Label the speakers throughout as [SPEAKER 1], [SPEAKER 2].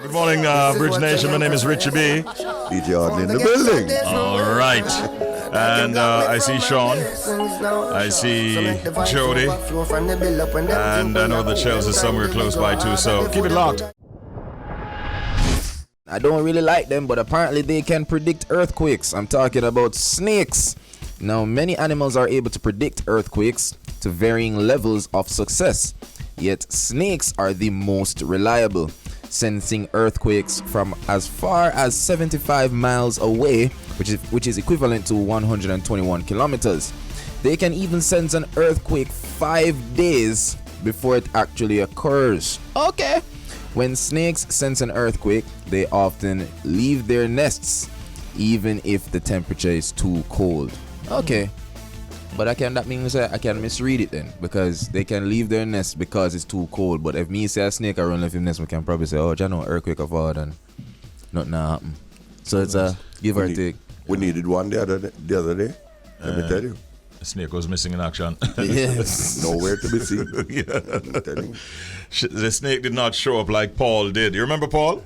[SPEAKER 1] Good morning, Bridge Nation. My name is Richie B.
[SPEAKER 2] DJ Arden in the building.
[SPEAKER 1] All right. And I see Sean. I see Jody. And I know that Shelz is somewhere close by too, so keep it locked.
[SPEAKER 3] I don't really like them, but apparently they can predict earthquakes. I'm talking about snakes. Now, many animals are able to predict earthquakes to varying levels of success. Yet snakes are the most reliable, sensing earthquakes from as far as 75 miles away, which is equivalent to 121 kilometers. They can even sense an earthquake 5 days before it actually occurs. Okay. When snakes sense an earthquake, they often leave their nests, even if the temperature is too cold. Okay. But that means I can misread it then, because they can leave their nest because it's too cold. But if me say a snake I run left his nest, we can probably say, oh, you know, earthquake of all and nothing happen. So it's a give or take.
[SPEAKER 2] We needed one the other day. Let me tell you.
[SPEAKER 1] The snake was missing in action.
[SPEAKER 3] Yes.
[SPEAKER 2] Nowhere to be seen.
[SPEAKER 1] Yeah.
[SPEAKER 2] I'm telling you.
[SPEAKER 1] The snake did not show up like Paul did. You remember Paul?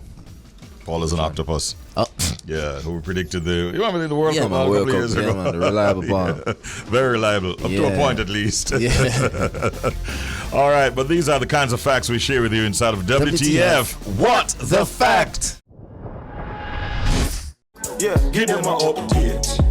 [SPEAKER 1] Paul is an octopus.
[SPEAKER 3] Oh.
[SPEAKER 1] Yeah, who predicted the World Cup a
[SPEAKER 3] man,
[SPEAKER 1] couple of years ago.
[SPEAKER 3] man, the reliable Paul.
[SPEAKER 1] Yeah. Very reliable, up to a point at least.
[SPEAKER 3] Yeah.
[SPEAKER 1] All right, but these are the kinds of facts we share with you inside of WTF. What the fact?
[SPEAKER 4] Yeah, give them an update.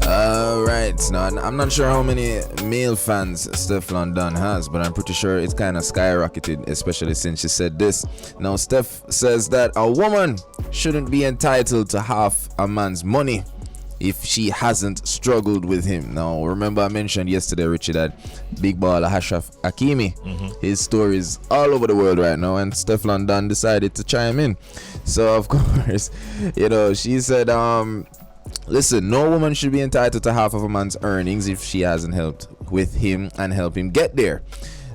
[SPEAKER 3] Alright, now I'm not sure how many male fans Steph London has, but I'm pretty sure it's kind of skyrocketed, especially since she said this. Now, Steph says that a woman shouldn't be entitled to half a man's money if she hasn't struggled with him. Now, remember I mentioned yesterday, Richie, that big baller Ashraf Hakimi, his story is all over the world right now, and Steph London decided to chime in. So, of course, she said, listen, no woman should be entitled to half of a man's earnings if she hasn't helped with him and help him get there.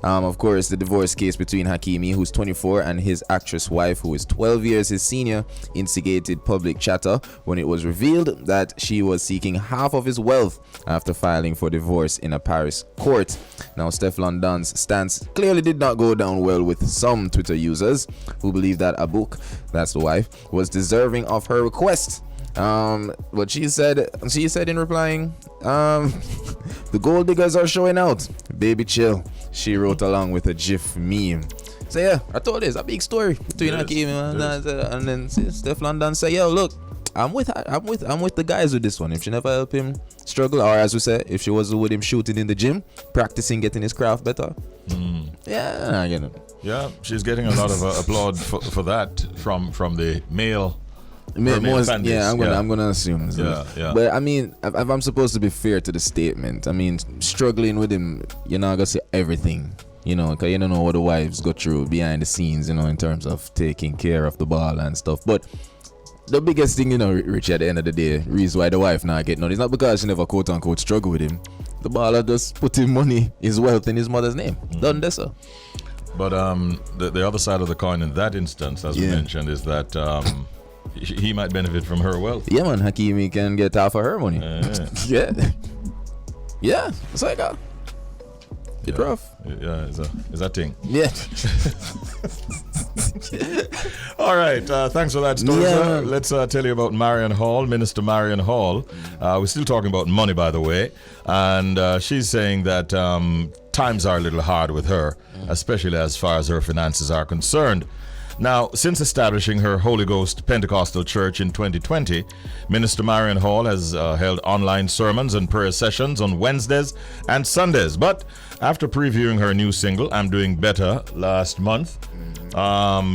[SPEAKER 3] Of course, the divorce case between Hakimi, who's 24, and his actress wife, who is 12 years his senior, instigated public chatter when it was revealed that she was seeking half of his wealth after filing for divorce in a Paris court. Now, Steph London's stance clearly did not go down well with some Twitter users who believe that Abouk, that's the wife, was deserving of her request. What she said in replying, the gold diggers are showing out. Baby chill. She wrote along with a GIF meme. So yeah, I told you it's a big story between Hakeem and then Steph London say, yo, look, I'm with the guys with this one. If she never help him struggle, or as we say, if she was with him shooting in the gym, practicing getting his craft better. Yeah, I get it.
[SPEAKER 1] Yeah, she's getting a lot of applaud for that from the male.
[SPEAKER 3] I'm gonna assume. So.
[SPEAKER 1] Yeah.
[SPEAKER 3] But I mean, if I'm supposed to be fair to the statement, I mean, struggling with him, you're not gonna say everything, because you don't know what the wives go through behind the scenes, in terms of taking care of the ball and stuff. But the biggest thing, Rich, at the end of the day, reason why the wife not get none, it's not because she never quote unquote struggle with him. The baller just put his money, his wealth in his mother's name. Done this, sir.
[SPEAKER 1] But the other side of the coin in that instance, as we mentioned, is that he might benefit from her wealth. Yeah, man, Hakimi can get half of her money. Yeah, it's like it's rough. Yeah, is that thing. Yeah. All right, thanks for that story, sir. Let's tell you about Marion Hall, Minister Marion Hall. We're still talking about money, by the way, and she's saying that times are a little hard with her, especially as far as her finances are concerned. Now, since establishing her Holy Ghost Pentecostal Church in 2020, Minister Marion Hall has held online sermons and prayer sessions on Wednesdays and Sundays. But after previewing her new single, I'm Doing Better, last month,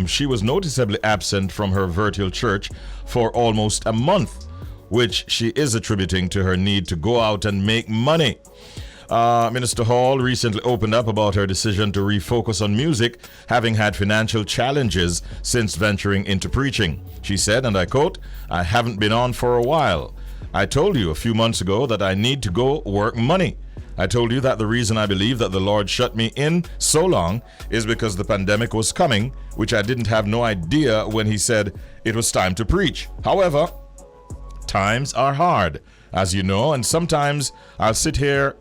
[SPEAKER 1] she was noticeably absent from her virtual church for almost a month, which she is attributing to her need to go out and make money. Minister Hall recently opened up about her decision to refocus on music, having had financial challenges since venturing into preaching. She said, and I quote, "I haven't been on for a while. I told you a few months ago that I need to go work money. I told you that the reason I believe that the Lord shut me in so long is because the pandemic was coming, which I didn't have no idea when he said it was time to preach. However, times are hard, as you know, and sometimes I'll sit here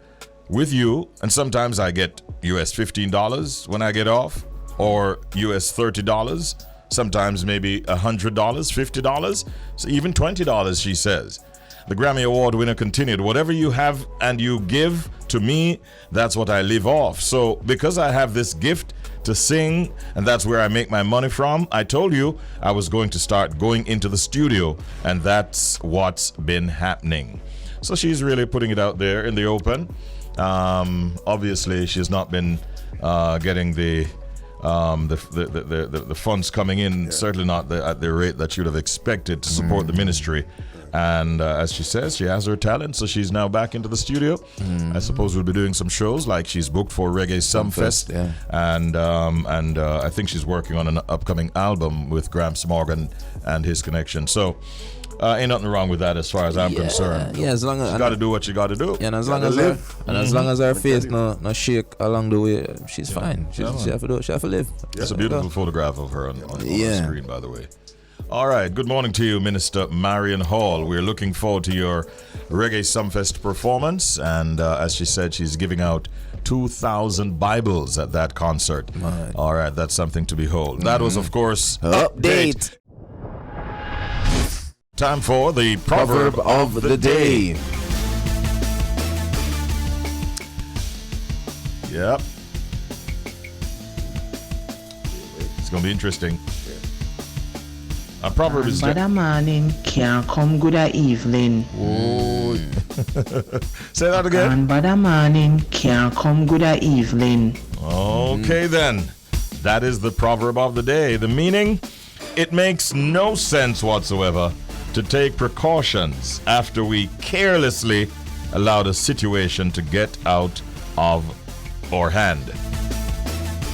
[SPEAKER 1] with you, and sometimes I get US $15 when I get off, or US $30, sometimes maybe $100, $50, so even $20, she says. The Grammy Award winner continued, whatever you have and you give to me, that's what I live off. So because I have this gift to sing, and that's where I make my money from, I told you I was going to start going into the studio, and that's what's been happening. So she's really putting it out there in the open. Obviously, she's not been getting the funds coming in, certainly not at the rate that you'd have expected to support the ministry. And as she says, she has her talent, so she's now back into the studio. I suppose we'll be doing some shows, like she's booked for Reggae Sumfest, and I think she's working on an upcoming album with Gramps Morgan and his connection. So ain't nothing wrong with that as far as I'm concerned.
[SPEAKER 3] Yeah, as long as
[SPEAKER 1] you got to do what you got to do.
[SPEAKER 3] Yeah, and as long as as long as her face no shake along the way, she's fine. She have to do. She have to live.
[SPEAKER 1] It's a beautiful photograph of her on the screen, by the way. All right, good morning to you, Minister Marion Hall. We're looking forward to your Reggae Sumfest performance, and as she said, she's giving out 2,000 Bibles at that concert. Right. All right, that's something to behold. That was, of course, Update. Time for the Proverb of the Day. Yep. It's going to be interesting. A proverb is
[SPEAKER 5] bad morning can't come good evening.
[SPEAKER 1] Say that again.
[SPEAKER 5] And bad morning can't come good evening.
[SPEAKER 1] Okay then. That is the proverb of the day. The meaning, it makes no sense whatsoever to take precautions after we carelessly allowed a situation to get out of our hand.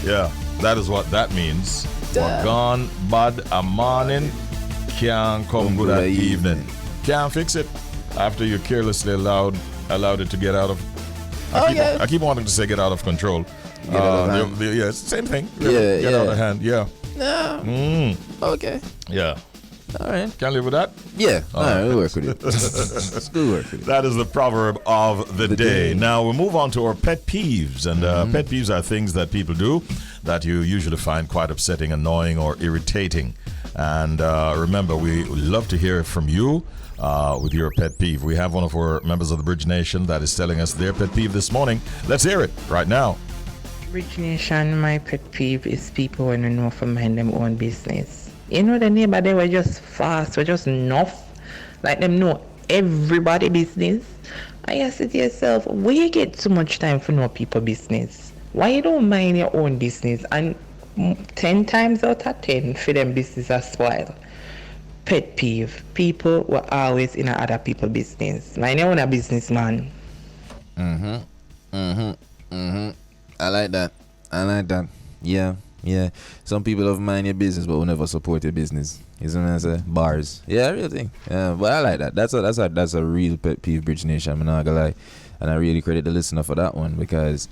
[SPEAKER 1] Yeah, that is what that means. What gone bad a morning can't come good at evening. Can't fix it after you carelessly allowed it to get out of. I keep wanting to say get out of control.
[SPEAKER 3] Get out of hand.
[SPEAKER 1] Yeah, it's the same thing. Really. Get out of hand. Yeah.
[SPEAKER 3] No. Okay.
[SPEAKER 1] Yeah.
[SPEAKER 3] All right.
[SPEAKER 1] Can live with that?
[SPEAKER 3] Yeah. All right, we'll work with it. Let's do work with it.
[SPEAKER 1] That is the proverb of the day. Now we'll move on to our pet peeves. And pet peeves are things that people do that you usually find quite upsetting, annoying, or irritating. And remember, we love to hear from you with your pet peeve. We have one of our members of the Bridge Nation that is telling us their pet peeve this morning. Let's hear it right now.
[SPEAKER 5] Bridge Nation, my pet peeve is people when they know for mind them own business. You know, the neighbor, they were just fast, were just enough. Like them know everybody business. I ask it to yourself, where you get so much time for know people business? Why you don't mind your own business? And 10 times out of 10 for them business as spoil. Pet peeve, people were always in other people's business. Mind your own business, man.
[SPEAKER 3] I like that. Yeah. Some people don't mind your business, but will never support your business. You see what I say? Bars. Yeah, real thing. Yeah, but I like that. That's a real pet peeve, Bridge Nation. I'm not gonna lie, and I really credit the listener for that one, because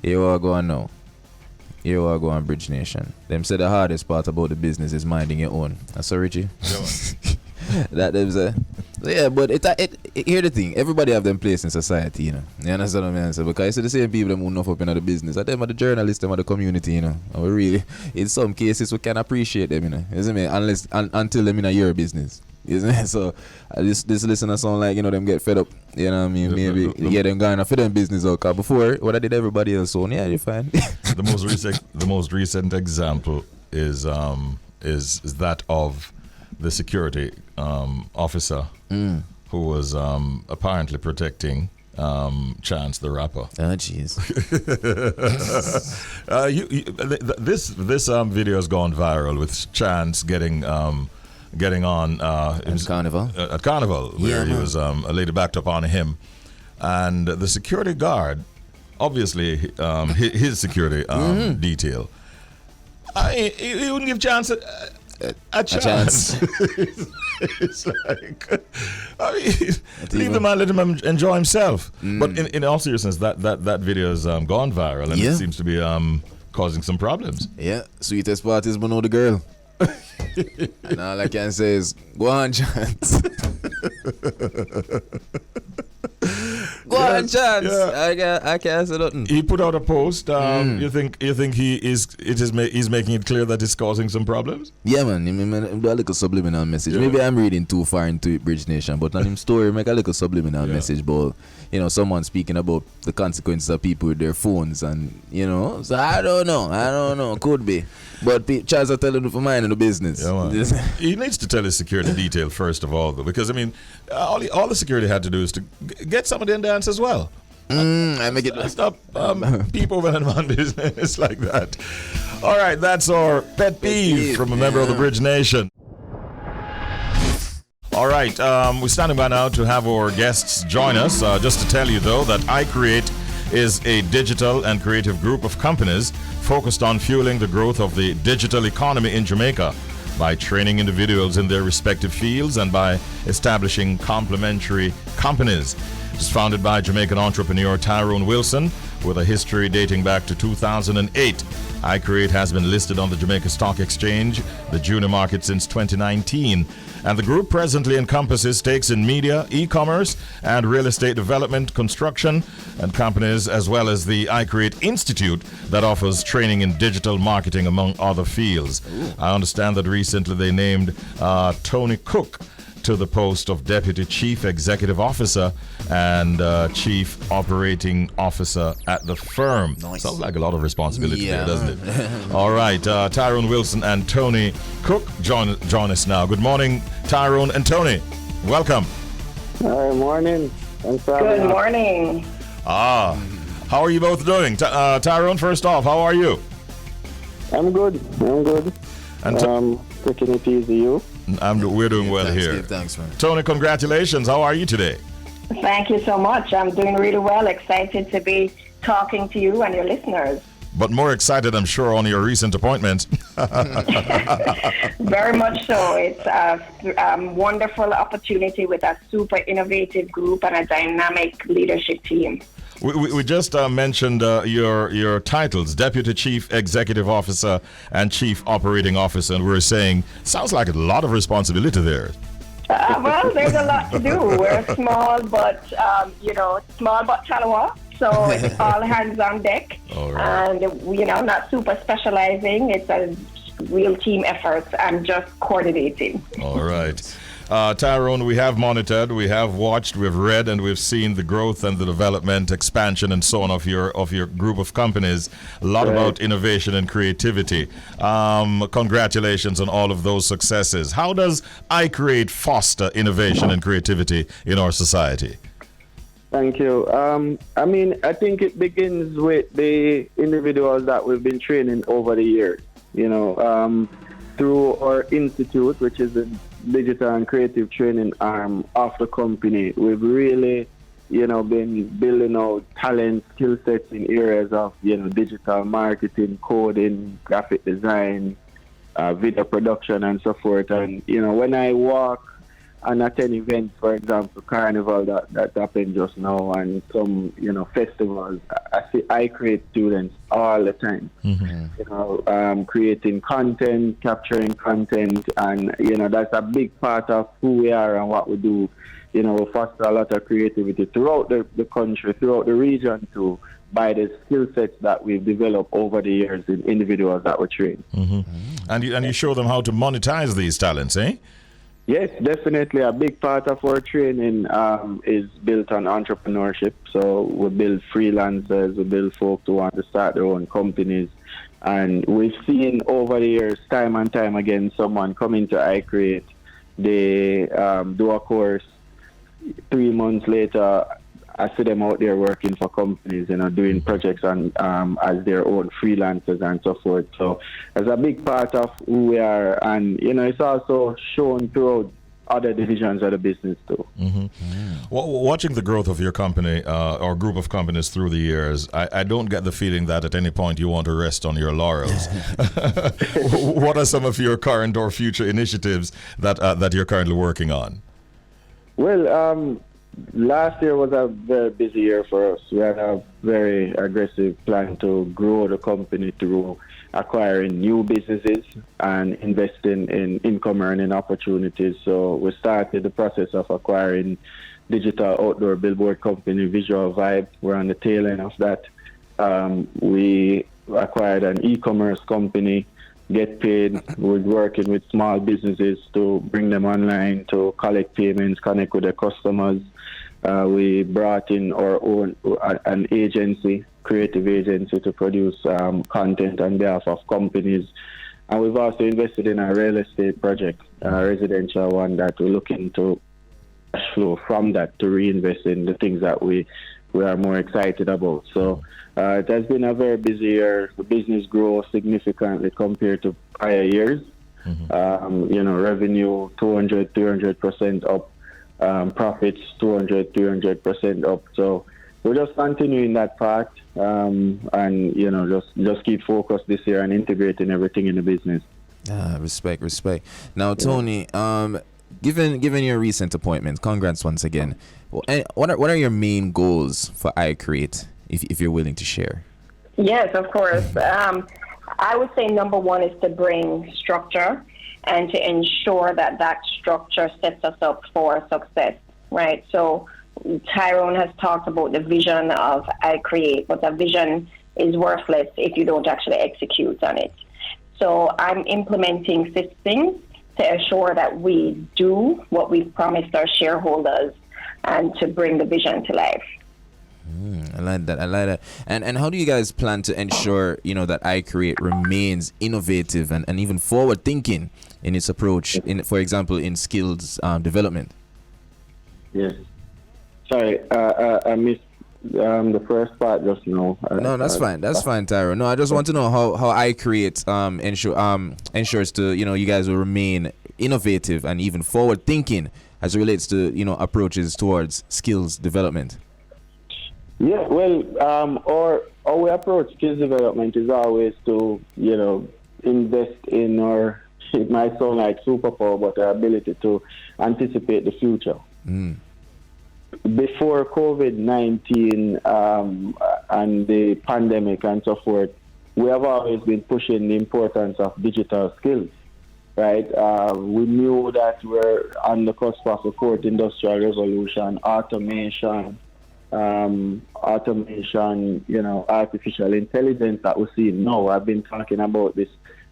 [SPEAKER 3] here we are going now. Here we are going, Bridge Nation. Them say the hardest part about the business is minding your own. That's so, Richie. That them say. Yeah, but here the thing. Everybody have them place in society, you know. You understand what I mean? So because it's the same people that move enough up in the business. Them are the journalists, them are the community, you know. And we really, in some cases, we can appreciate them, you know. Isn't it? Until them in your business. Isn't it? So this listener sound like, you know, them get fed up. You know what I mean? Maybe them going for them business out. Cause before, what I did everybody else on, yeah, you're fine.
[SPEAKER 1] The most recent example is that of the security officer who was apparently protecting Chance the rapper.
[SPEAKER 3] Oh, jeez.
[SPEAKER 1] This video has gone viral with Chance getting on
[SPEAKER 3] at
[SPEAKER 1] Carnival, where he was a lady backed up on him, and the security guard, obviously his security detail, he wouldn't give Chance a chance. It's like, leave the man, let him enjoy himself. But in all seriousness, that video has gone viral, and it seems to be causing some problems.
[SPEAKER 3] Yeah, sweetest part is know the girl. And all I can say is, go on, Chance. Go on,
[SPEAKER 1] Yes,
[SPEAKER 3] chance.
[SPEAKER 1] yeah.
[SPEAKER 3] I can't say nothing.
[SPEAKER 1] He put out a post. You think he's making it clear that it's causing some problems?
[SPEAKER 3] Yeah, man. Him do a little subliminal message. Maybe I'm reading too far into it, Bridge Nation, but on him story, make a little subliminal message. But someone speaking about the consequences of people with their phones, and so I don't know. Could be, but Charles are telling him for mind in the business.
[SPEAKER 1] Yeah, man. He needs to tell his security detail first of all, though, because all the security had to do is to get somebody in dance as well.
[SPEAKER 3] I make it
[SPEAKER 1] Stop people running on business like that. All right, that's our pet peeve from a member of the Bridge Nation. All right, we're standing by now to have our guests join us. Just to tell you, though, that iCreate is a digital and creative group of companies focused on fueling the growth of the digital economy in Jamaica by training individuals in their respective fields and by establishing complementary companies. It's founded by Jamaican entrepreneur Tyrone Wilson with a history dating back to 2008. iCreate has been listed on the Jamaica Stock Exchange, the junior market, since 2019. And the group presently encompasses stakes in media, e-commerce, and real estate development, construction, and companies, as well as the iCreate Institute that offers training in digital marketing, among other fields. I understand that recently they named Toni Cooke to the post of Deputy Chief Executive Officer and Chief Operating Officer at the firm.
[SPEAKER 3] Nice.
[SPEAKER 1] Sounds like a lot of responsibility there, doesn't it? All right, Tyrone Wilson and Toni Cooke join us now. Good morning, Tyrone and Toni. Welcome.
[SPEAKER 6] Good morning.
[SPEAKER 7] Good morning.
[SPEAKER 1] How are you both doing? Tyrone, first off, how are you?
[SPEAKER 6] I'm good.
[SPEAKER 1] And
[SPEAKER 6] taking it easy, you?
[SPEAKER 1] we're doing well here.
[SPEAKER 3] Thanks, man.
[SPEAKER 1] Toni, congratulations. How are you today?
[SPEAKER 7] Thank you so much. I'm doing really well. Excited to be talking to you and your listeners.
[SPEAKER 1] But more excited, I'm sure, on your recent appointment.
[SPEAKER 7] Very much so. It's a wonderful opportunity with a super innovative group and a dynamic leadership team.
[SPEAKER 1] We just mentioned your titles, Deputy Chief Executive Officer and Chief Operating Officer, and we're saying, sounds like a lot of responsibility there.
[SPEAKER 7] Well, there's a lot to do. We're small, but Chalawa. So it's all hands on deck.
[SPEAKER 1] All right.
[SPEAKER 7] And, not super specializing. It's a real team effort. I'm just coordinating.
[SPEAKER 1] All right. Tyrone, we have monitored, we have watched, we've read, and we've seen the growth and the development, expansion, and so on of your group of companies. A lot about innovation and creativity. Congratulations on all of those successes. How does iCreate foster innovation and creativity in our society?
[SPEAKER 6] Thank you. I think it begins with the individuals that we've been training over the years. Through our institute, which is the digital and creative training arm of the company, we've really, been building out talent, skill sets in areas of, digital marketing, coding, graphic design, video production, and so forth. And, when I walk and attend events, for example, Carnival that happened just now, and some, festivals, I create students all the time. Creating content, capturing content, and, that's a big part of who we are and what we do. We foster a lot of creativity throughout the country, throughout the region too, by the skill sets that we've developed over the years in individuals that we train.
[SPEAKER 1] And you show them how to monetize these talents, eh?
[SPEAKER 6] Yes, definitely. A big part of our training is built on entrepreneurship. So we build freelancers, we build folks who want to start their own companies. And we've seen over the years, time and time again, someone come into iCreate, they do a course, 3 months later, I see them out there working for companies, doing projects on as their own freelancers and so forth. So it's a big part of who we are, and it's also shown throughout other divisions of the business too.
[SPEAKER 1] Watching the growth of your company or group of companies through the years, I don't get the feeling that at any point you want to rest on your laurels. What are some of your current or future initiatives that you're currently working on?
[SPEAKER 6] Well, last year was a very busy year for us. We had a very aggressive plan to grow the company through acquiring new businesses and investing in income earning opportunities. So we started the process of acquiring digital outdoor billboard company Visual Vibe. We're on the tail end of that. We acquired an e-commerce company, Get Paid. We're working with small businesses to bring them online, to collect payments, connect with their customers. We brought in our own an agency, creative agency, to produce content on behalf of companies. And we've also invested in a real estate project, a residential one, that we're looking to cash flow from that to reinvest in the things that we are more excited about. So it has been a very busy year. The business grew significantly compared to prior years. Revenue 200-300% up, profits 200-300% up. So we're just continuing that path, and just keep focused this year and integrating everything in the business.
[SPEAKER 3] Respect. Now, Toni, given your recent appointments, congrats once again. What are your main goals for iCreate, if you're willing to share?
[SPEAKER 7] Yes, of course. I would say number one is to bring structure and to ensure that structure sets us up for success, right? So Tyrone has talked about the vision of iCreate, but the vision is worthless if you don't actually execute on it. So I'm implementing systems to assure that we do what we've promised our shareholders and to bring the vision to life.
[SPEAKER 3] I like that. And how do you guys plan to ensure, that iCreate remains innovative and even forward thinking in its approach, for example, in skills development?
[SPEAKER 6] Yes. Sorry, I missed the first part just now.
[SPEAKER 3] No, that's fine. That's fine, Tyrone. No, I just want to know how iCreate ensures to you guys will remain innovative and even forward thinking as it relates to approaches towards skills development.
[SPEAKER 6] Yeah, well, our we approach skills development is always to invest in our, it might sound like superpower, but our ability to anticipate the future. Before COVID-19 and the pandemic and so forth, we have always been pushing the importance of digital skills, right? We knew that we're on the cusp of the fourth industrial revolution, automation, artificial intelligence that we see now. I've been talking about this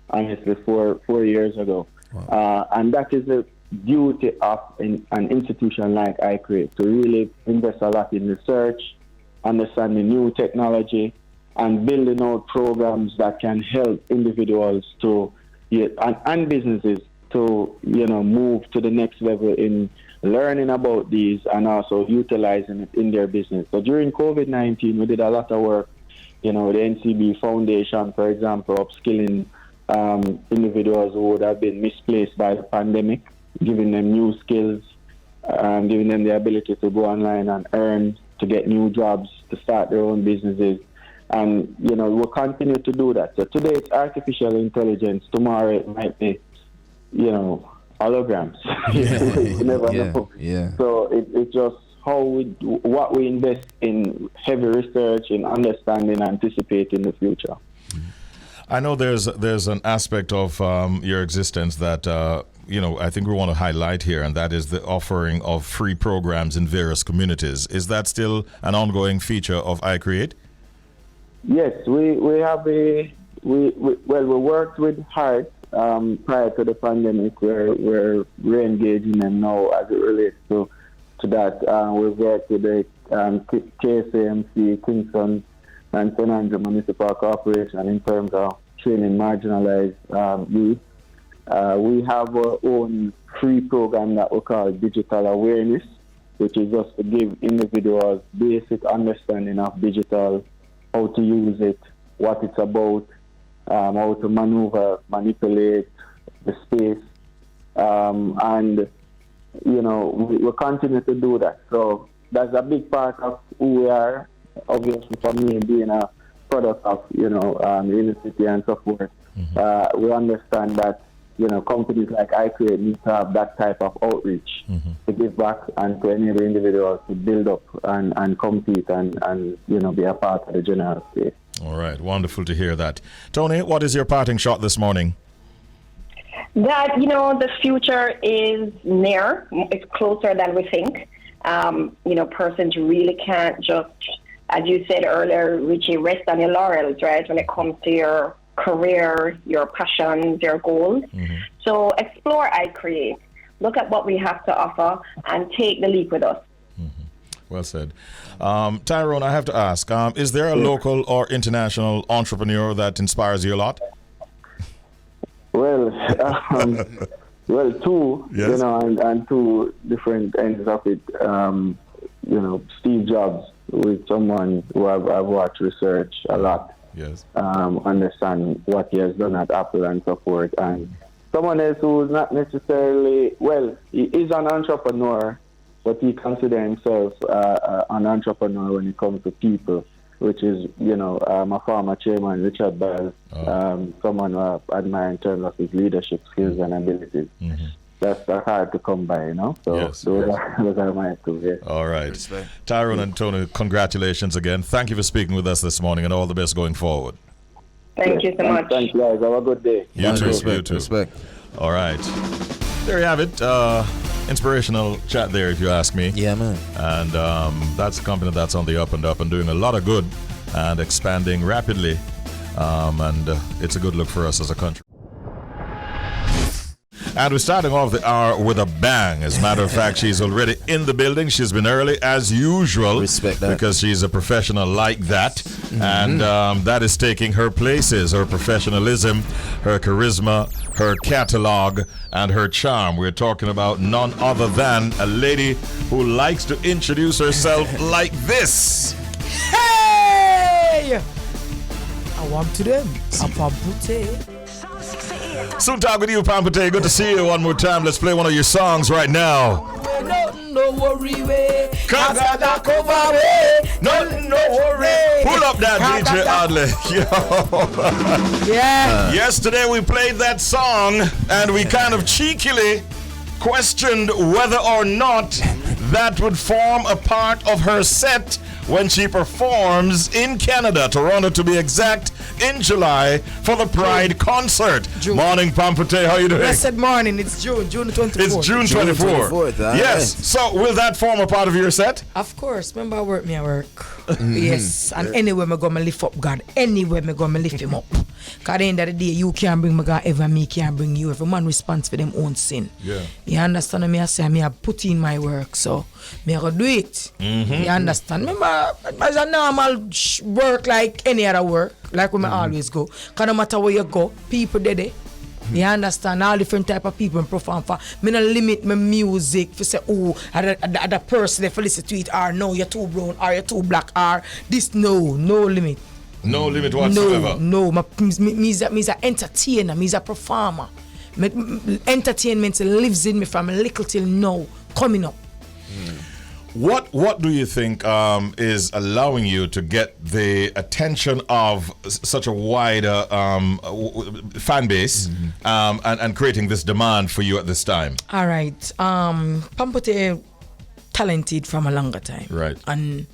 [SPEAKER 6] honestly 4 years ago. Wow. And that is a duty of an institution like iCreate to really invest a lot in research, understanding new technology, and building out programs that can help individuals to and businesses to move to the next level in learning about these and also utilizing it in their business. So during COVID-19, we did a lot of work, the NCB Foundation, for example, upskilling individuals who would have been misplaced by the pandemic, giving them new skills, giving them the ability to go online and earn, to get new jobs, to start their own businesses. And, we'll continue to do that. So today it's artificial intelligence. Tomorrow it might be, holograms. You never know.
[SPEAKER 3] Yeah.
[SPEAKER 6] So it's just what we invest in heavy research, in understanding, anticipating the future.
[SPEAKER 1] I know there's an aspect of your existence that I think we want to highlight here, and that is the offering of free programs in various communities. Is that still an ongoing feature of iCreate?
[SPEAKER 6] Yes, we have we worked with Heart prior to the pandemic. We're re-engaging them now as it relates to that. We've worked with the KSAMC, Kingston and San Andrew Municipal Corporation in terms of training marginalized youth. We have our own free program that we call Digital Awareness, which is just to give individuals basic understanding of digital, how to use it, what it's about, how to maneuver, manipulate the space. And, we continue to do that. So that's a big part of who we are. Obviously, for me, being a product of, the inner city and so forth, we understand that, companies like iCreate need to have that type of outreach to give back and to enable individuals to build up and compete and be a part of the general space.
[SPEAKER 1] All right, wonderful to hear that. Toni, what is your parting shot this morning?
[SPEAKER 7] That, the future is near. It's closer than we think. Persons really can't just, as you said earlier, Richie, rest on your laurels, right? When it comes to your career, your passions, your goals. So explore iCreate. Look at what we have to offer and take the leap with us.
[SPEAKER 1] Well said. Tyrone, I have to ask, is there a local or international entrepreneur that inspires you a lot?
[SPEAKER 6] Well, two,
[SPEAKER 1] Yes.
[SPEAKER 6] and two different ends of it. Steve Jobs, with someone who I've watched research a lot.
[SPEAKER 1] Yes.
[SPEAKER 6] Understand what he has done at Apple and so forth. And someone else who's not necessarily, he is an entrepreneur, but he considers himself an entrepreneur when it comes to people, which is, my former chairman, Richard Bell, someone who I admire in terms of his leadership skills and abilities. That's hard to come by, So
[SPEAKER 1] Yes,
[SPEAKER 6] those are my two, yeah.
[SPEAKER 1] All right.
[SPEAKER 3] Respect.
[SPEAKER 1] Tyrone and Toni, congratulations again. Thank you for speaking with us this morning, and all the best going forward.
[SPEAKER 7] Thank you so much.
[SPEAKER 6] Thanks, guys. Have a good day.
[SPEAKER 1] You too.
[SPEAKER 3] Respect,
[SPEAKER 1] You too.
[SPEAKER 3] respect.
[SPEAKER 1] All right. There you have it. Inspirational chat there, if you ask me.
[SPEAKER 3] Yeah, man.
[SPEAKER 1] And that's a company that's on the up and up and doing a lot of good and expanding rapidly. And it's a good look for us as a country. And we're starting off the hour with a bang. As a matter of fact, she's already in the building. She's been early as usual.
[SPEAKER 3] Respect that.
[SPEAKER 1] Because she's a professional like that. And that is taking her places, her professionalism, her charisma, her catalog, and her charm. We're talking about none other than a lady who likes to introduce herself like this.
[SPEAKER 8] Hey! I want to them. I'm Pamputtae.
[SPEAKER 1] Soon talk with you, Pamputtae. Good to see you one more time. Let's play one of your songs right now.
[SPEAKER 8] No worry, way.
[SPEAKER 1] Come
[SPEAKER 8] back over, way.
[SPEAKER 1] No worry. Pull up that DJ Adley. Yo.
[SPEAKER 8] Yeah.
[SPEAKER 1] Yesterday we played that song and we kind of cheekily questioned whether or not that would form a part of her set when she performs in Canada, Toronto to be exact, in July for the Pride concert.
[SPEAKER 8] June.
[SPEAKER 1] Morning, Pamputtae. How you doing?
[SPEAKER 8] Blessed morning. It's June 24th.
[SPEAKER 1] It's June 24th.
[SPEAKER 3] 24th,
[SPEAKER 1] Yes. So will that form a part of your set?
[SPEAKER 8] Of course. Remember, I work. Yes. And anywhere me go, me lift up God. Anywhere me go, me lift him up. Because at the end of the day, you can't bring me God ever, me can't bring you. Every man responds for them own sin.
[SPEAKER 1] Yeah.
[SPEAKER 8] You understand me? I say, me I put in my work, so me I go do it. You understand? Remember, as a normal work like any other work, like we always go. Because no matter where you go, people there. You understand? All different type of people perform for. Me no limit my music for say, oh, the person they listen to it, or no, you're too brown, or you're too black, or this, no limit.
[SPEAKER 1] No limit whatsoever.
[SPEAKER 8] No, me's a entertainer, me's a performer. Entertainment lives in me from little till now, coming up.
[SPEAKER 1] What do you think is allowing you to get the attention of such a wide fan base and creating this demand for you at this time?
[SPEAKER 8] All right. Pamputtae talented from a longer time.
[SPEAKER 1] Right.
[SPEAKER 8] And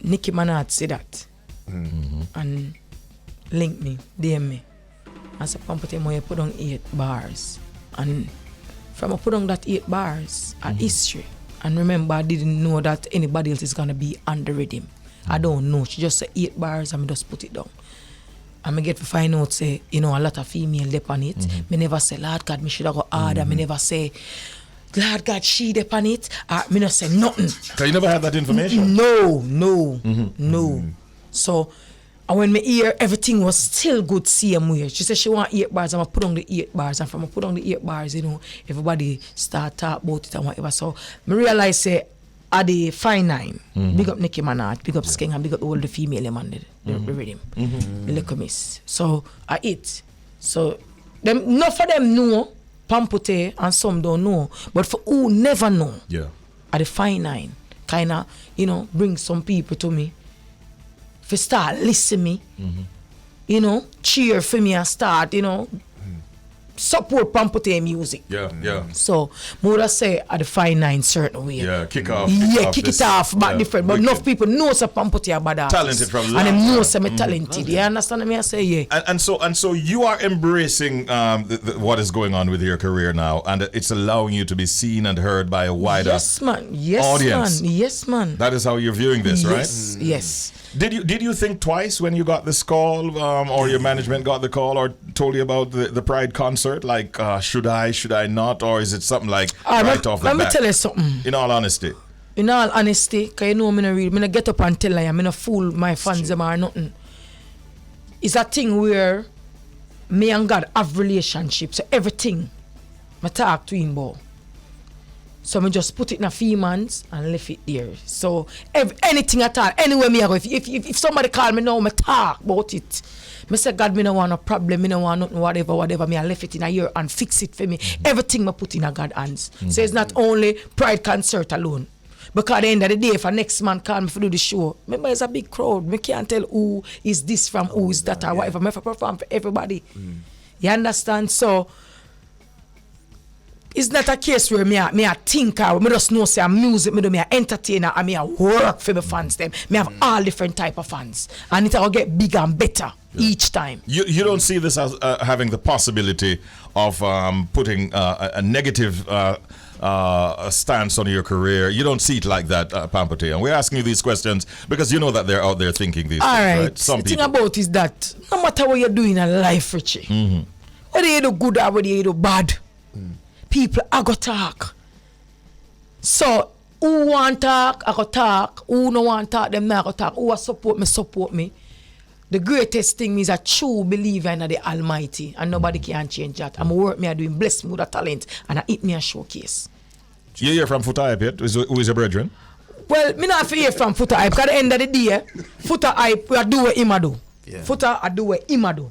[SPEAKER 8] Nicki Minaj said that. And link me, DM me. I said, Pamputtae, I put on 8 bars. And from I put on that 8 bars, a history. And remember, I didn't know that anybody else is going to be on the rhythm. I don't know. She just said 8 bars and I just put it down. And I get to find out, say, a lot of female dip on it. Me never say, Lord God, me should have go harder. Me never say, Lord God, she dip on it. Me not say nothing.
[SPEAKER 1] So you never had that information?
[SPEAKER 8] No. So, and when me hear everything was still good same way. She said she want 8 bars, and I put on the 8 bars, and from I put on the 8 bars, everybody start talk about it and whatever. So me realize say at the fine 9, big up Nicki Minaj, big up Skeng, and big up all the female man the rhythm. The little miss. So I eat. So them not for them know Pamputtae and some don't know. But for who never know, at the fine 9, kinda, bring some people to me. For start listen me, cheer for me and start, support Pamputtae music.
[SPEAKER 1] Yeah.
[SPEAKER 8] So, would say at the fine line certain way.
[SPEAKER 1] Yeah, kick off
[SPEAKER 8] it off back different. But enough people know some Pamputtae about that.
[SPEAKER 1] Talented from
[SPEAKER 8] and them know some talented. You understand me? I say yeah.
[SPEAKER 1] And so you are embracing what is going on with your career now, and it's allowing you to be seen and heard by a wider audience.
[SPEAKER 8] Yes, man.
[SPEAKER 1] That is how you're viewing this, right?
[SPEAKER 8] Yes.
[SPEAKER 1] Did you think twice when you got this call, or your management got the call, or told you about the Pride concert? Like, should I not, or is it something like right off the bat?
[SPEAKER 8] Let me tell you something.
[SPEAKER 1] In all honesty,
[SPEAKER 8] cause you know me no real. Me no get up and tell you. Me no fool my fans them or nothing. It's a thing where me and God have relationship. So everything, me talk to him about. So I just put it in a few months and left it there. So anything at all, anywhere me I go, if somebody call me now, me talk about it. Me say, God, me no want no problem, me no want nothing, whatever. Me I left it in a year and fix it for me. Everything me put in a God hands. So it's not only Pride concert alone. Because at the end of the day, if a next man call me to do the show, remember it's a big crowd. Me can't tell who is this from, who is that or whatever. Me have to perform for everybody. You understand? So it's not a case where me a thinker, me just know say I'm music, me a entertainer, and me a work for my fans them. Me have all different type of fans, and it will get bigger and better each time. You don't see this as having the possibility of putting a negative stance on your career. You don't see it like that, Pamputtae. And we're asking you these questions because you know that they're out there thinking these all
[SPEAKER 1] things,
[SPEAKER 8] right?
[SPEAKER 1] Some
[SPEAKER 8] the
[SPEAKER 1] people.
[SPEAKER 8] thing about is that no matter what you're doing in life, Richie, whether you do good or whether you do bad, people are going to talk. So, who want talk, I go talk. Who no want talk, them not go talk. Who support me. The greatest thing is a true believer in the Almighty, and nobody can change that. I'm work me, I doing bless me with a talent, and I eat me a showcase.
[SPEAKER 1] You hear from Pamputtae, Pet? Who is your brethren?
[SPEAKER 8] Well, me not hear from Pamputtae, because at the end of the day, Pamputtae, we do what him do. Pamputtae, I do what him do.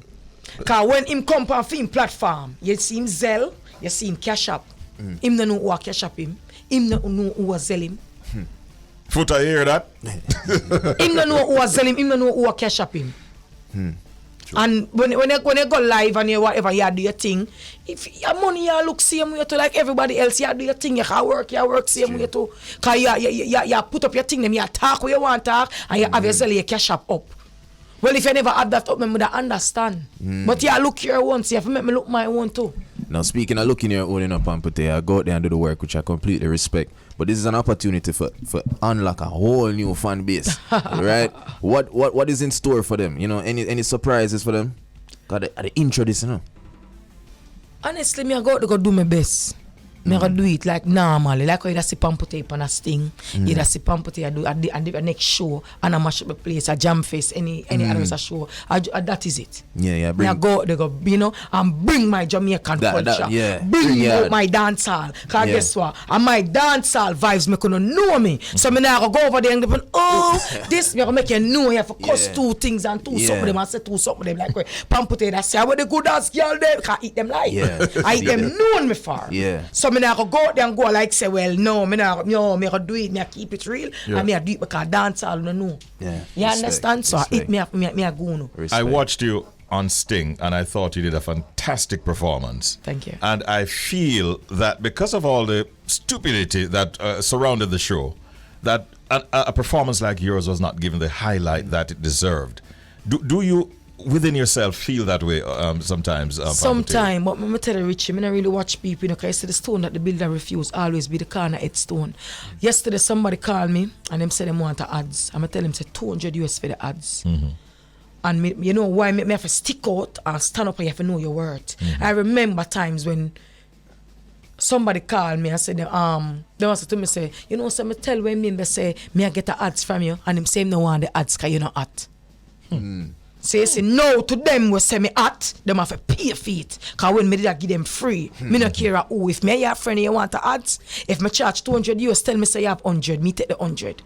[SPEAKER 8] Because when him come on film platform, you see him Zell, you see him cash up. Him no know who cash up him. Him no know who sell him.
[SPEAKER 1] Pamputtae, hear that?
[SPEAKER 8] Him no know who sell him. Him no know who cash up him. And when you go live and you whatever you do your thing, if your money you look same way to like everybody else, you do your thing, you work same way too. Cause you put up your thing, then you talk where you want to talk, and you have your sell your cash up. Well, if you never had that up, I would understand. But you look your own, so you have to make me look my own too.
[SPEAKER 3] Now, speaking of looking your own in a Pamputtae, I go out there and do the work, which I completely respect. But this is an opportunity for unlock a whole new fan base, right? What is in store for them? You know, any surprises for them? Got the intro this, you know.
[SPEAKER 8] Honestly, me I go out to go do my best. Me I do it like normally, like how you see Pamputtae on a sting, you see Pamputtae I do a next show and I mash up the place, a jam face, any other show. That is it.
[SPEAKER 3] Yeah.
[SPEAKER 8] Me I go out to go, you know, and bring my Jamaican culture. Bring out my dance hall. Cause guess what? And my dance hall vibes me couldn't know me. So me now go over there and go, this me gonna make you know you have to cuss two things and two something them and say two something them like Pamputtae that say what the good ass girl them can eat them like. I eat them known me for. So me now go out there and go like say, well, no, me go do it, me I keep it real, and me I do it because dance all no. You understand? So it me I go no.
[SPEAKER 1] I watched you on Sting and I thought you did a fantastic performance.
[SPEAKER 8] Thank you.
[SPEAKER 1] And I feel that because of all the stupidity that surrounded the show, that a performance like yours was not given the highlight that it deserved. Do you within yourself feel that way sometimes?
[SPEAKER 8] Sometimes, but me tell you, Richie, I don't really watch people, you know, because the stone that the builder refuse always be the corner headstone. Yesterday, somebody called me and them said they want the ads. I'm going to tell them, say $200 for the ads. And me, you know why me have to stick out and stand up and you have to know your worth. I remember times when somebody called me and said, they want to me say, you know, so me tell when me say, me I get the ads from you, and them say no want the ads because you're not hot. So you say no to them will say me hot, them have to pay for it. Because when me did I give them free, me no care who. If me have a friend you want the ads, if me charge $200, tell me say you have 100, me take the 100.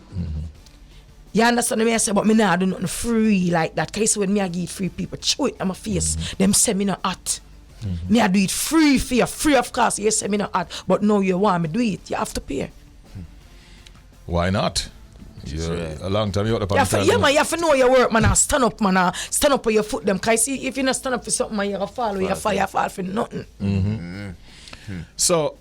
[SPEAKER 8] You understand me? I say, but me nah do nothing free like that. Because when me I give free people, chew it on my face, them say me no hot. Me I do it free for you, free of course. You say me no hot, but no you want me do it, you have to pay.
[SPEAKER 1] Why not? A long time you out upon the
[SPEAKER 8] man, you have to know your work, man. Stand up on your foot, them. Cause see, if you not stand up for something, man, you gonna fall. You fall for nothing.
[SPEAKER 1] So,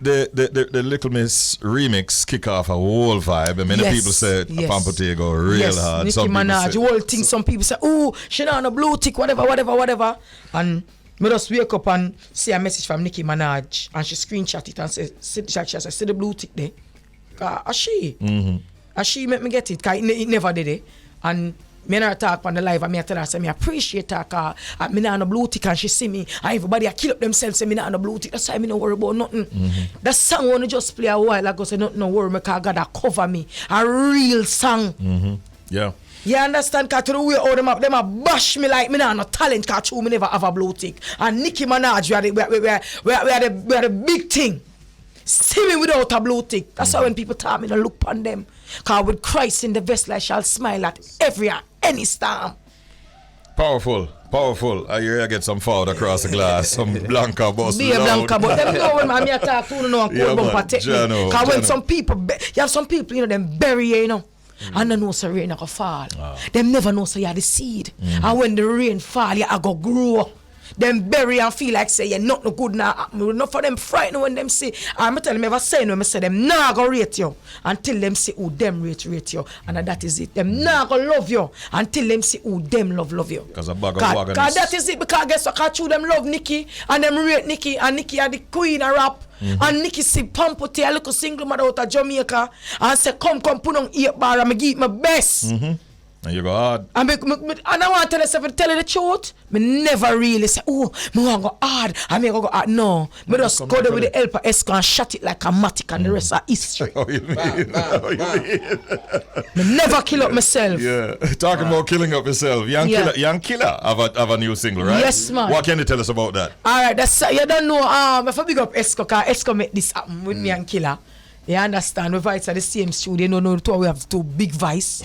[SPEAKER 1] the Little Miss remix kick off a whole vibe. I mean, the people say Pamputtae go real hard.
[SPEAKER 8] Nicki Minaj, the whole thing. Some people say, "Oh, she not on a blue tick, whatever." And me just wake up and see a message from Nicki Minaj, and she screenshot it and say, "She said, see the blue tick there." She make me get it. Cause it never did it. And me and her talk on the live, and me tell her, say, me appreciate her, cause me not on the blue tick, and she see me, and everybody kill up themselves, say me not on the blue tick. That's why me no worry about nothing. That song wanna just play a while ago, say nothing no worry, me cause God a cover me. A real song.
[SPEAKER 1] Yeah.
[SPEAKER 8] You understand? Cause to the way how them a bash me like me not no talent, cause true me never have a blue tick. And Nicki Minaj, we are the big thing. See me without a blue tick. That's why when people talk, me don't look upon them. Cause with Christ in the vessel, I shall smile at any storm.
[SPEAKER 1] Powerful. I hear you get some forward across the glass, some Blanca boss.
[SPEAKER 8] Be a Blanca, but them know when me talk to know and cold bumper take me. Cause when some people, you have some people, you know, them bury you, you know. And they know so rain a go fall. Them never know so you are the seed. And when the rain fall, you are go grow. Them bury and feel like say you're not no good now. Not for them frightened when them say. I'm tell them ever say no, I say them nah go rate you until them say who them rate you. And that is it. Them nah go love you until them say who them love you.
[SPEAKER 1] Because a bag of wagon.
[SPEAKER 8] Because that is it. Because guess what? Cause them love Nicki and them rate Nicki, and Nicki are the queen of rap. And Nicki see Pamputtae, a little single mother out of Jamaica, and say come put on 8 bar and me give my best.
[SPEAKER 1] And you go hard.
[SPEAKER 8] And I want to tell you the truth. Me never really say, oh, me want to go hard. I may go hard. No. Me just go there with the help of Esco and shut it like a matic, and the rest are history.
[SPEAKER 1] Oh, you mean?
[SPEAKER 8] Me never kill up myself.
[SPEAKER 1] Yeah. Talking about killing up yourself. Young Killer have a new single, right?
[SPEAKER 8] Yes, man.
[SPEAKER 1] What can you tell us about that?
[SPEAKER 8] Alright, that's you don't know. If I big up Esco, because Esco make this happen with me and Killer. You understand? We fight at the same studio. No, we have 2 big vice.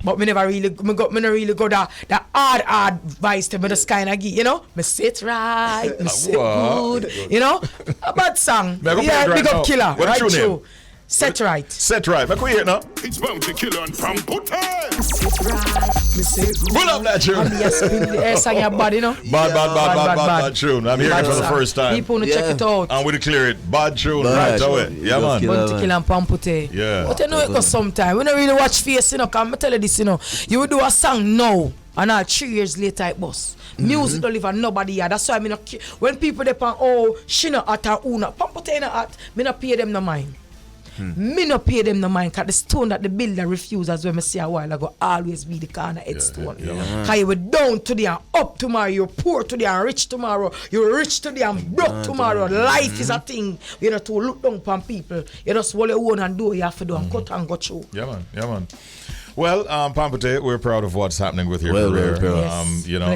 [SPEAKER 8] But me never really go the hard vice to me just kind of give, you know? Me sit right, me sit good, you know? A bad song. Yeah, big up Killer.
[SPEAKER 1] What's your name?
[SPEAKER 8] Set right.
[SPEAKER 1] Set right. Make we hear it now.
[SPEAKER 4] It's bound to kill on Pamputtae.
[SPEAKER 8] Sit right. Me say good.
[SPEAKER 1] Pull up that tune.
[SPEAKER 8] Song your body, you know?
[SPEAKER 1] Bad tune. I'm hearing it for the first time.
[SPEAKER 8] People want to check it out.
[SPEAKER 1] And we declare it bad tune right away. Yeah, man.
[SPEAKER 8] Bound to kill on Pamputtae.
[SPEAKER 1] Yeah.
[SPEAKER 8] But you know it goes sometime. We don't really watch face, you know, because I tell you this, you know. You will do a song now, and all 3 years later it bust. Music don't live on nobody here. That's why I mean, when people depend, oh, she not at her own, Pamputtae not at, me not pay them no mind. Me no pay them no mind, because the stone that the builder refused, as when I say a while ago, always be the corner headstone. Because you were down today and up tomorrow, you're poor today and rich tomorrow, you're rich today and broke tomorrow. Life is a thing. You know, to look down upon people. You just hold your own and do what you have to do and cut and go through.
[SPEAKER 1] Yeah, man. Well, Pamputtae, we're proud of what's happening with your career.
[SPEAKER 8] Yes.
[SPEAKER 1] You know,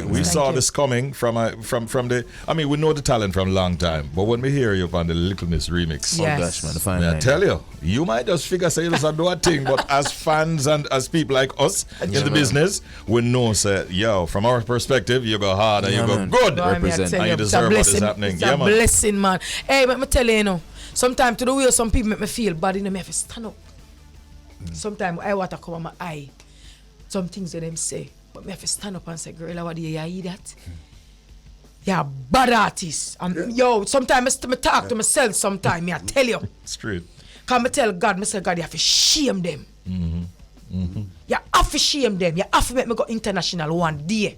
[SPEAKER 1] we saw this coming from the. I mean, we know the talent from a long time, but when we hear you on the Little Miss remix,
[SPEAKER 3] oh gosh, man, the fine
[SPEAKER 1] I tell you might just figure say you just do a thing, but as fans and as people like us in the business, we know say, yo, from our perspective, you go hard and you go good,
[SPEAKER 3] represent,
[SPEAKER 1] and you deserve what is happening.
[SPEAKER 8] It's a blessing, man. Hey, let me tell you, you know, sometimes to the way some people make me feel bad, you know, me have to stand up. Sometimes I want to come on my eye. Some things that them say. But me have to stand up and say, girl, what do you hear that? You're a bad artist. Yo, sometimes I talk to myself sometimes. I tell you.
[SPEAKER 1] Straight.
[SPEAKER 8] Because I tell God, I say, God, you have to shame them. You have to shame them. You have to make me go international one day.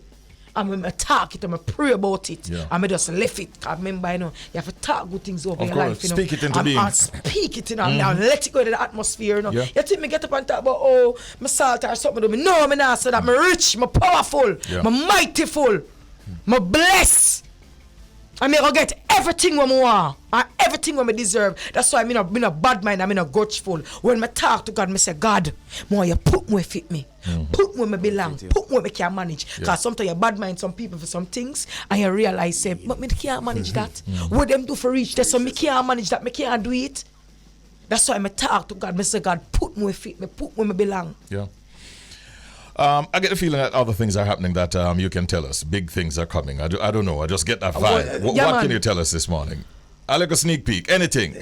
[SPEAKER 8] And when I talk it, I pray about it. And I just left it. Because remember, you know, you have to talk good things over your life. You know?
[SPEAKER 1] Speak it into being.
[SPEAKER 8] And speak it, you know, and let it go to the atmosphere, you know. You think me get up and talk about, oh, my salt or something. No, I'm not say that. I'm rich, I'm powerful, I'm mightyful, I'm blessed. I'm going to get everything what I want and everything what I deserve. That's why I'm in a bad mind, I'm in a grudgeful. When I talk to God, I say, God, more you put me fit me. Put me where I belong. Put me where I can manage. Because sometimes you bad mind some people for some things and you realize, say, but I can't manage that. What them do for reach that, so I can't manage that, I can't do it. That's why I talk to God, I say, God, put me where fit me. Put me where I belong.
[SPEAKER 1] Yeah. I get the feeling that other things are happening that you can tell us. Big things are coming. I don't know. I just get that vibe. What can you tell us this morning? I like a sneak peek. Anything.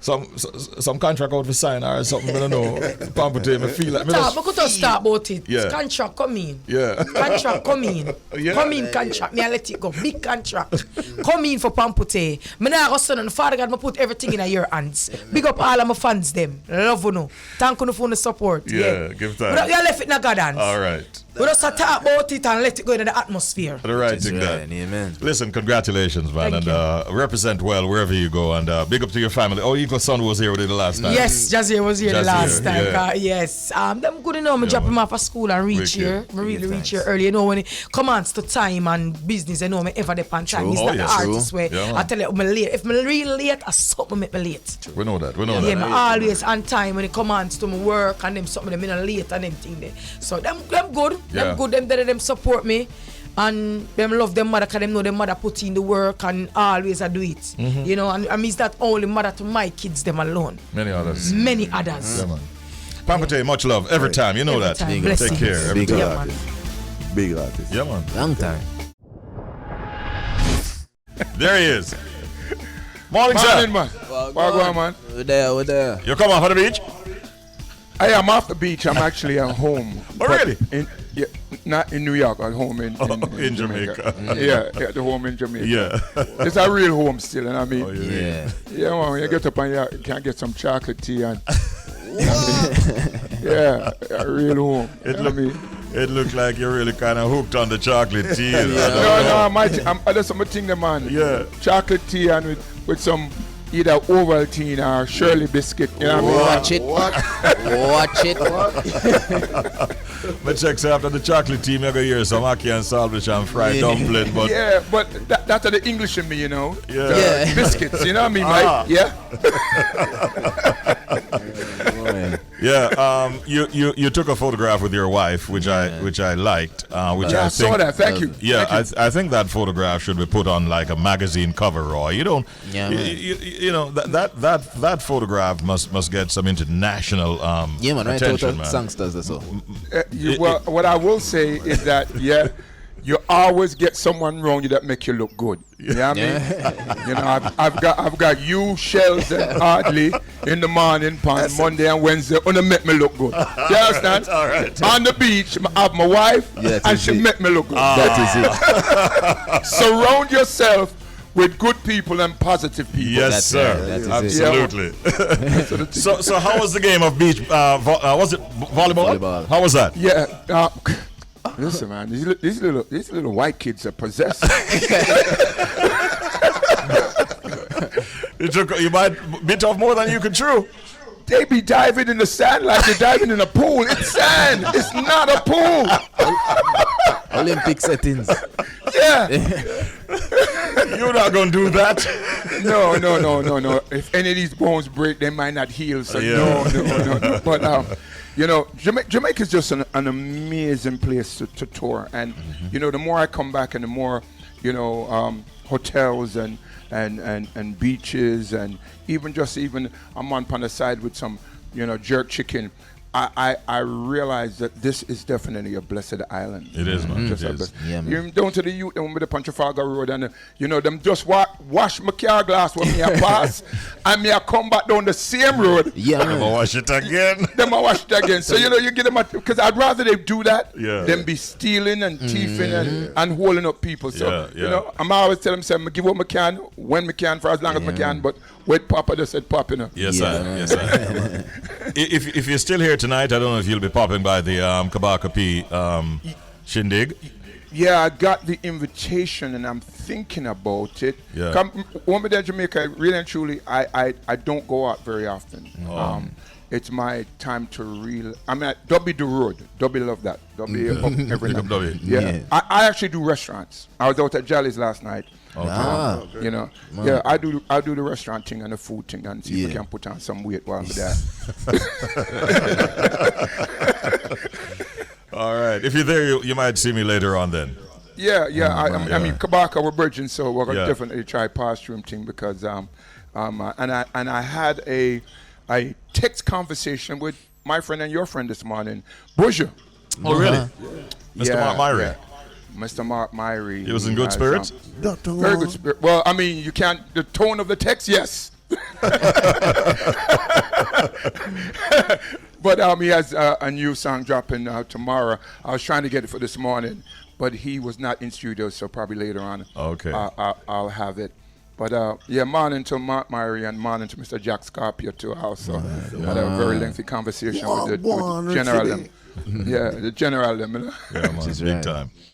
[SPEAKER 1] some contract out for sign or something. I don't know. Pamputtae, I feel like.
[SPEAKER 8] I could just start about it.
[SPEAKER 1] Yeah.
[SPEAKER 8] Contract come in.
[SPEAKER 1] Yeah.
[SPEAKER 8] Contract come in.
[SPEAKER 1] Yeah.
[SPEAKER 8] Come in contract. Me I let it go. Big contract. Come in for Pamputtae. Me now go son and Father God, me put everything in your hands. Big up all of my fans them. Love you know. Thank you for the support.
[SPEAKER 1] Yeah, give time.
[SPEAKER 8] But you left it in God hands.
[SPEAKER 1] All right.
[SPEAKER 8] We just talk about it and let it go into the atmosphere.
[SPEAKER 1] The right thing
[SPEAKER 3] Right,
[SPEAKER 1] there.
[SPEAKER 3] amen.
[SPEAKER 1] Listen, congratulations, man,
[SPEAKER 8] Thank
[SPEAKER 1] and represent well wherever you go, and big up to your family. Oh, your son was here with you the last time.
[SPEAKER 8] Yes, Jazzy was here the
[SPEAKER 1] Jazzy,
[SPEAKER 8] last time.
[SPEAKER 1] yeah.
[SPEAKER 8] Yes. Them good enough. I drop him off at school and reach
[SPEAKER 1] Wicked.
[SPEAKER 8] here. I really reach here early. You know, when it comes to time and business, you know, me ever depend time. He's
[SPEAKER 1] Oh,
[SPEAKER 8] not
[SPEAKER 1] yes.
[SPEAKER 8] the artist
[SPEAKER 1] True.
[SPEAKER 8] where
[SPEAKER 1] Yeah, man.
[SPEAKER 8] I tell you, I'm late. If I'm real late, I something make me late.
[SPEAKER 1] We know that. We know
[SPEAKER 8] Yeah,
[SPEAKER 1] that.
[SPEAKER 8] me always on time when it comes to my work and them something them in late and them thing there. So them good.
[SPEAKER 1] Yeah.
[SPEAKER 8] Them good. Them support me. And them love them mother because them know them mother put in the work and always I do it. You know, and I mean that only mother to my kids them alone.
[SPEAKER 1] Many others.
[SPEAKER 8] Many others.
[SPEAKER 1] Yeah, man. Pamputtae, much love every time. You know
[SPEAKER 8] Every
[SPEAKER 1] that.
[SPEAKER 8] time.
[SPEAKER 1] Take
[SPEAKER 8] Blessings.
[SPEAKER 1] care. Every
[SPEAKER 3] Big
[SPEAKER 1] time.
[SPEAKER 8] Yeah, man.
[SPEAKER 2] Big artist.
[SPEAKER 1] Yeah, man.
[SPEAKER 3] Long time.
[SPEAKER 1] There he is. Morning, sir.
[SPEAKER 9] Morning, man. Wagwan, man.
[SPEAKER 3] We're there.
[SPEAKER 1] You come off of the beach?
[SPEAKER 9] I am off the beach. I'm actually at home.
[SPEAKER 1] Oh, really?
[SPEAKER 9] Not in New York. At home in
[SPEAKER 1] Jamaica.
[SPEAKER 9] Yeah, at the home in Jamaica.
[SPEAKER 1] Yeah.
[SPEAKER 9] It's a real home still, and I mean,
[SPEAKER 3] Yeah.
[SPEAKER 9] yeah, man. When you get up and you can get some chocolate tea and yeah, a real home.
[SPEAKER 1] It looked like you're really kind of hooked on the chocolate tea.
[SPEAKER 9] No, I just something the man.
[SPEAKER 1] Yeah.
[SPEAKER 9] Chocolate tea and with some either Ovaltine or Shirley biscuit. You know what I mean?
[SPEAKER 3] Watch it.
[SPEAKER 1] But check after the chocolate tea, I go hear some ackee and saltfish and fried dumpling. But
[SPEAKER 9] Yeah, but that's the English in me, you know.
[SPEAKER 1] Yeah.
[SPEAKER 9] The
[SPEAKER 3] Yeah.
[SPEAKER 9] biscuits, you know what I mean, right? Yeah.
[SPEAKER 1] yeah, you took a photograph with your wife, which I liked. Which
[SPEAKER 9] Yeah,
[SPEAKER 1] I
[SPEAKER 9] I saw
[SPEAKER 1] think,
[SPEAKER 9] that. Thank you.
[SPEAKER 1] Yeah,
[SPEAKER 9] Thank you.
[SPEAKER 1] I think that photograph should be put on like a magazine cover, Roy. You don't,
[SPEAKER 3] Yeah, man.
[SPEAKER 1] you know that photograph must get some international
[SPEAKER 3] Yeah, man. Right,
[SPEAKER 1] attention,
[SPEAKER 3] total
[SPEAKER 1] man.
[SPEAKER 3] songsters, that's all.
[SPEAKER 9] Well, what I will say is that, yeah, you always get someone around you that make you look good. You know what I mean? You know, I've got you, Shelz, and Hardly in the morning, on Monday and Wednesday, and they make me look good. You understand?
[SPEAKER 1] All right.
[SPEAKER 9] On the beach, I have my wife,
[SPEAKER 3] Yeah,
[SPEAKER 9] and she make me look good.
[SPEAKER 3] That is it.
[SPEAKER 9] Surround yourself with good people and positive people.
[SPEAKER 1] Yes,
[SPEAKER 3] That's
[SPEAKER 1] sir.
[SPEAKER 3] it. That is
[SPEAKER 9] it.
[SPEAKER 1] Absolutely. so how was the game of beach? Was it volleyball?
[SPEAKER 3] Volleyball.
[SPEAKER 1] How was that?
[SPEAKER 9] Yeah. Listen, man, these little white kids are possessed.
[SPEAKER 1] You might bit off more than you could chew.
[SPEAKER 9] They be diving in the sand like they're diving in a pool. It's sand. It's not a pool.
[SPEAKER 3] Olympic settings.
[SPEAKER 9] Yeah.
[SPEAKER 1] You're not gonna do that.
[SPEAKER 9] No. If any of these bones break, they might not heal. So
[SPEAKER 1] Yeah.
[SPEAKER 9] no. But you know, Jamaica is just an amazing place to tour. And you know, the more I come back, and the more hotels and beaches, and even I'm on the side with some jerk chicken. I realize that this is definitely a blessed island.
[SPEAKER 1] It is, man.
[SPEAKER 9] Just
[SPEAKER 1] It
[SPEAKER 9] a
[SPEAKER 1] is.
[SPEAKER 9] blessed-
[SPEAKER 3] Yeah, man.
[SPEAKER 9] You're down to the youth with the Trafalgar Road, and them just wash my car glass when me I pass, and me I come back down the same road.
[SPEAKER 3] Yeah,
[SPEAKER 1] I'm gonna
[SPEAKER 3] man.
[SPEAKER 1] wash it again.
[SPEAKER 9] Them I wash it again. So you get them because I'd rather they do that
[SPEAKER 1] Yeah.
[SPEAKER 9] than be stealing and thieving and holding up people. So
[SPEAKER 1] Yeah.
[SPEAKER 9] I'm always telling them, I give what I can when I can for as long as I can. But with Papa just said pop,
[SPEAKER 1] Yes,
[SPEAKER 3] Yeah,
[SPEAKER 1] sir.
[SPEAKER 3] man.
[SPEAKER 1] Yes, sir. if you're still here tonight, I don't know if you'll be popping by the Kabaka P shindig.
[SPEAKER 9] Yeah, I got the invitation and I'm thinking about it.
[SPEAKER 1] Yeah.
[SPEAKER 9] When we're there in Jamaica, really and truly, I don't go out very often. It's my time to Dobby the road. Dobby love that. Dobby up every
[SPEAKER 1] Big
[SPEAKER 9] night.
[SPEAKER 1] up Dobby.
[SPEAKER 9] Yeah.
[SPEAKER 3] Yeah.
[SPEAKER 9] I actually do restaurants. I was out at Jolly's last night.
[SPEAKER 3] Ah.
[SPEAKER 9] Yeah, I do the restaurant thing and the food thing and see if I
[SPEAKER 3] Yeah.
[SPEAKER 9] can put on some weight while I'm there.
[SPEAKER 1] All right. If you're there, you might see me later on then.
[SPEAKER 9] Yeah. I mean, Kabaka, we're virgin, so we're gonna
[SPEAKER 1] Yeah.
[SPEAKER 9] definitely try past room thing because and I had a text conversation with my friend and your friend this morning, Bourgeois.
[SPEAKER 1] Oh, really? Mr. Mark Myrie.
[SPEAKER 9] Yeah. Mr. Mark Myrie.
[SPEAKER 1] He was in good spirits?
[SPEAKER 9] Very good spirit. Well, I mean, you can't. The tone of the text, yes. But he has a new song dropping tomorrow. I was trying to get it for this morning, but he was not in studio, so probably later on.
[SPEAKER 1] Okay.
[SPEAKER 9] I'll have it. But yeah, morning to Mark Myrie and morning to Mr. Jack Scarpia too. Also had a very lengthy conversation with the general them. Yeah, the general them.
[SPEAKER 1] Yeah, man, big time.